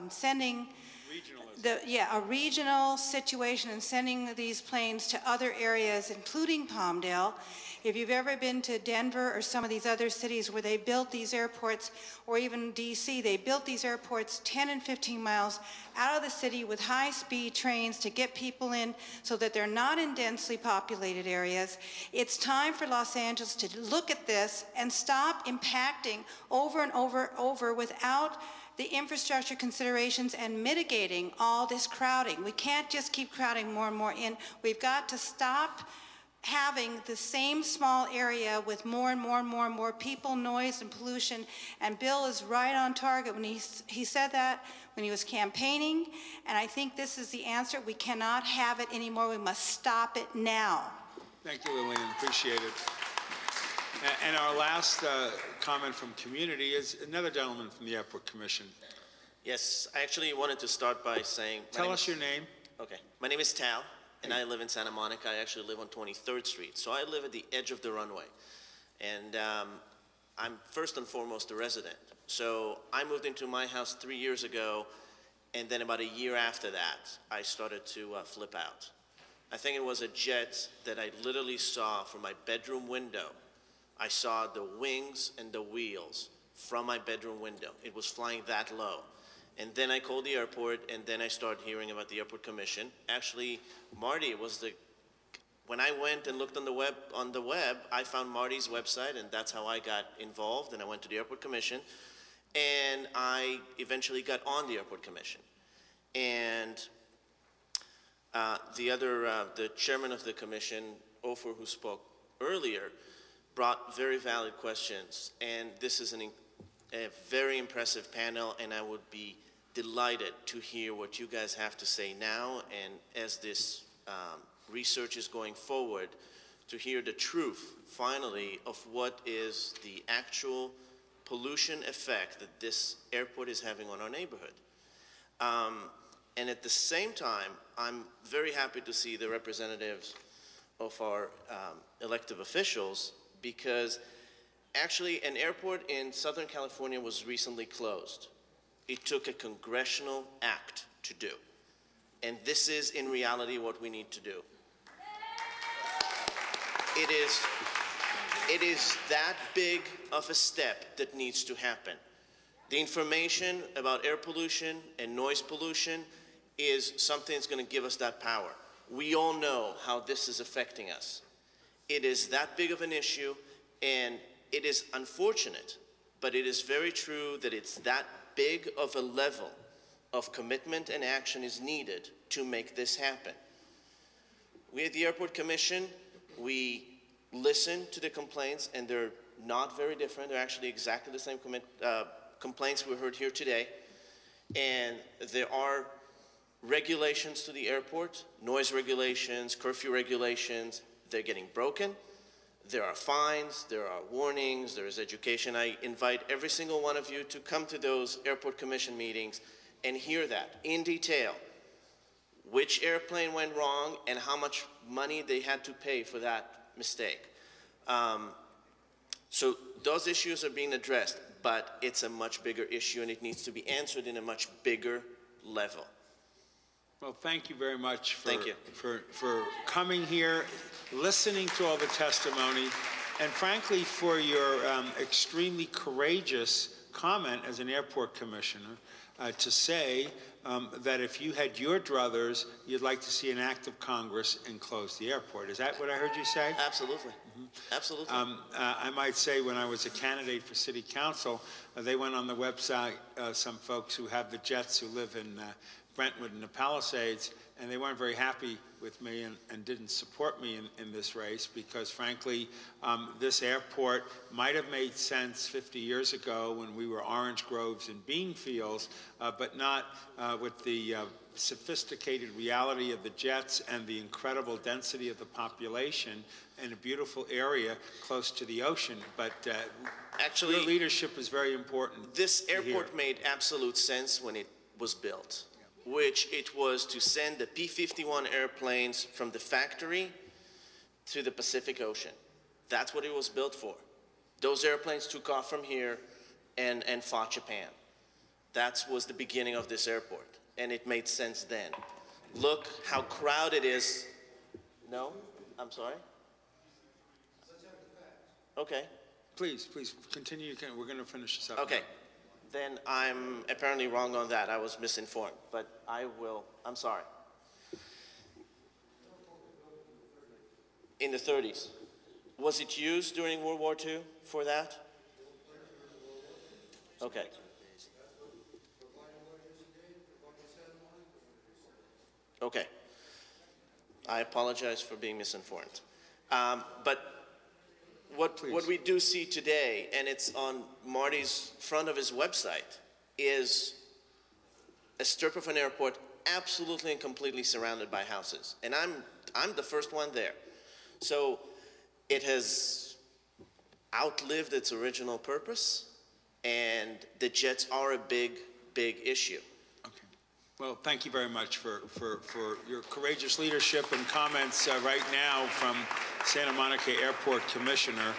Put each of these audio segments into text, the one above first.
sending a regional situation and sending these planes to other areas, including Palmdale. If you've ever been to Denver or some of these other cities where they built these airports, or even DC, they built these airports 10 and 15 miles out of the city with high-speed trains to get people in so that they're not in densely populated areas. It's time for Los Angeles to look at this and stop impacting over and over without the infrastructure considerations and mitigating all this crowding. We can't just keep crowding more and more in. We've got to stop having the same small area with more and more people, noise, and pollution. And Bill is right on target when he said that when he was campaigning. And I think this is the answer. We cannot have it anymore. We must stop it now. Thank you, Lillian. Appreciate it. And our last comment from community is another gentleman from the Airport Commission. Yes, I actually wanted to start by saying... Tell us your name. Okay. My name is Tal, and I live in Santa Monica. I actually live on 23rd Street. So I live at the edge of the runway. And I'm first and foremost a resident. So I moved into my house 3 years ago, and then about a year after that, I started to flip out. I think it was a jet that I literally saw from my bedroom window. I saw the wings and the wheels from my bedroom window. It was flying that low. And then I called the airport, and then I started hearing about the Airport Commission. Actually, Marty was when I went and looked on the web, I found Marty's website, and that's how I got involved, and I went to the Airport Commission, and I eventually got on the Airport Commission. And the chairman of the commission, Ofer, who spoke earlier, brought very valid questions, and this is a very impressive panel, and I would be delighted to hear what you guys have to say now, and as this research is going forward, to hear the truth, finally, of what is the actual pollution effect that this airport is having on our neighborhood. And at the same time, I'm very happy to see the representatives of our elected officials, because actually an airport in Southern California was recently closed. It took a congressional act to do. And this is in reality what we need to do. It is that big of a step that needs to happen. The information about air pollution and noise pollution is something that's going to give us that power. We all know how this is affecting us. It is that big of an issue, and it is unfortunate, but it is very true that it's that big of a level of commitment and action is needed to make this happen. We at the Airport Commission, we listen to the complaints, and they're not very different. They're actually exactly the same complaints we heard here today. And there are regulations to the airport, noise regulations, curfew regulations. They're getting broken. There are fines, there are warnings, there is education. I invite every single one of you to come to those Airport Commission meetings and hear that in detail. Which airplane went wrong and how much money they had to pay for that mistake. So those issues are being addressed, but it's a much bigger issue, and it needs to be answered in a much bigger level. Well, thank you very much for coming here, listening to all the testimony, and frankly for your extremely courageous comment as an airport commissioner to say that if you had your druthers, you'd like to see an act of Congress and close the airport. Is that what I heard you say? Absolutely. Mm-hmm. Absolutely. I might say when I was a candidate for city council, they went on the website, some folks who have the jets who live in Brentwood and the Palisades, and they weren't very happy with me and didn't support me in this race because, frankly, this airport might have made sense 50 years ago when we were orange groves and bean fields, but not with the sophisticated reality of the jets and the incredible density of the population in a beautiful area close to the ocean. But actually, your leadership is very important. This airport made absolute sense when it was built, which it was to send the P-51 airplanes from the factory to the Pacific Ocean. That's what it was built for. Those airplanes took off from here and fought Japan. That was the beginning of this airport, and it made sense then. Look how crowded it is. No? I'm sorry? Okay. Please continue. We're going to finish this up. Okay. Then I'm apparently wrong on that. I was misinformed, but I'm sorry. In the 30s. Was it used during World War II for that? Okay. Okay. I apologize for being misinformed. But what we do see today, and it's on Marty's front of his website, is a strip of an airport absolutely and completely surrounded by houses. And I'm the first one there. So it has outlived its original purpose, and the jets are a big, big issue. Okay. Well, thank you very much for your courageous leadership and comments right now from Santa Monica Airport Commissioner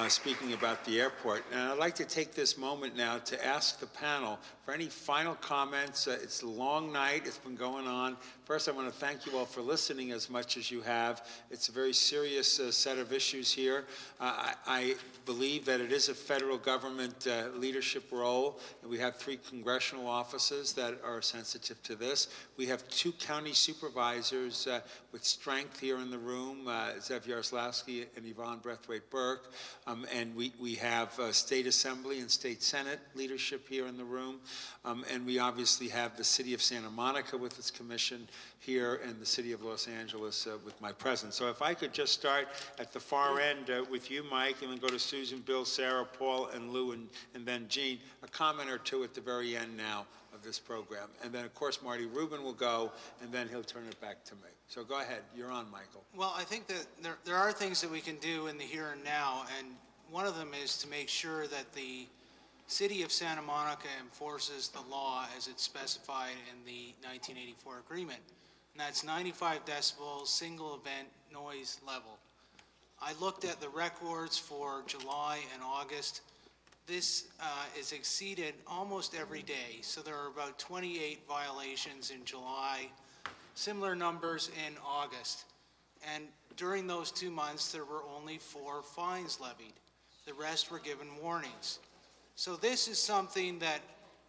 speaking about the airport. And I'd like to take this moment now to ask the panel for any final comments. It's a long night. It's been going on. First, I want to thank you all for listening as much as you have. It's a very serious set of issues here. I believe that it is a federal government leadership role, and we have 3 congressional offices that are sensitive to this. We have 2 county supervisors with strength here in the room, Zev Yaroslavsky and Yvonne Brathwaite Burke, and we have State Assembly and State Senate leadership here in the room, and we obviously have the City of Santa Monica with its commission here, and the City of Los Angeles with my presence. So if I could just start at the far end with you, Mike, and then go to Susan, Bill, Sarah, Paul, and Lou, and then Jean, a comment or two at the very end now of this program. And then, of course, Marty Rubin will go, and then he'll turn it back to me. So go ahead. You're on, Michael. Well, I think that there are things that we can do in the here and now, and one of them is to make sure that the City of Santa Monica enforces the law as it's specified in the 1984 agreement. And that's 95 decibels, single event noise level. I looked at the records for July and August. This is exceeded almost every day. So there are about 28 violations in July, similar numbers in August. And during those 2 months, there were only 4 fines levied. The rest were given warnings. So this is something that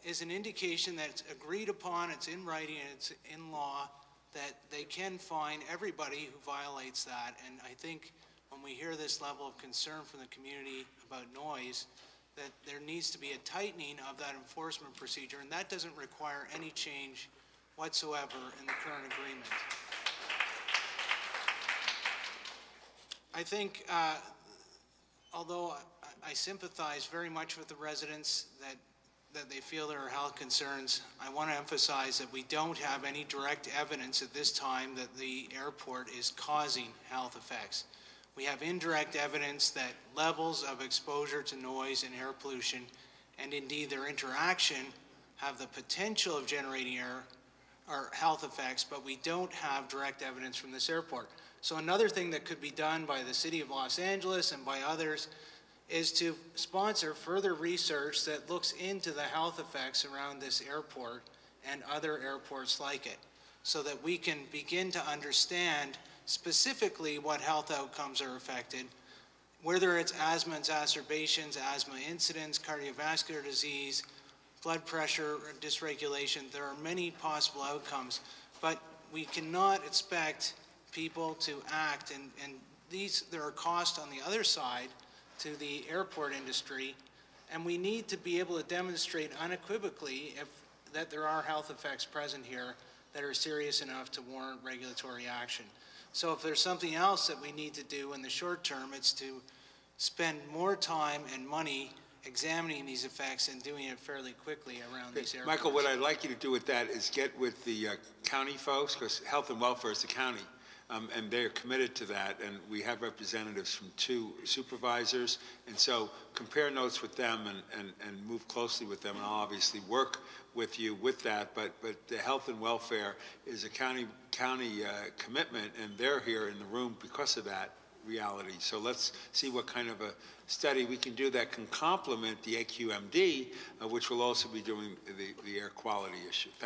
is an indication that it's agreed upon, it's in writing, and it's in law, that they can fine everybody who violates that. And I think when we hear this level of concern from the community about noise, that there needs to be a tightening of that enforcement procedure, and that doesn't require any change whatsoever in the current agreement. I think, although I sympathize very much with the residents that they feel there are health concerns, I want to emphasize that we don't have any direct evidence at this time that the airport is causing health effects. We have indirect evidence that levels of exposure to noise and air pollution, and indeed their interaction, have the potential of generating air or health effects, but we don't have direct evidence from this airport. So another thing that could be done by the City of Los Angeles and by others is to sponsor further research that looks into the health effects around this airport and other airports like it, so that we can begin to understand specifically what health outcomes are affected, whether it's asthma exacerbations, asthma incidents, cardiovascular disease, blood pressure dysregulation. There are many possible outcomes, but we cannot expect people to act, and there are costs on the other side to the airport industry, and we need to be able to demonstrate unequivocally that there are health effects present here that are serious enough to warrant regulatory action. So if there's something else that we need to do in the short term, it's to spend more time and money examining these effects and doing it fairly quickly around these airports. Michael, what I'd like you to do with that is get with the county folks, because health and welfare is the county. And they're committed to that, and we have representatives from 2 supervisors, and so compare notes with them and move closely with them, and I'll obviously work with you with that, but the health and welfare is a county commitment, and they're here in the room because of that reality. So let's see what kind of a study we can do that can complement the AQMD, which will also be doing the air quality issue. Thank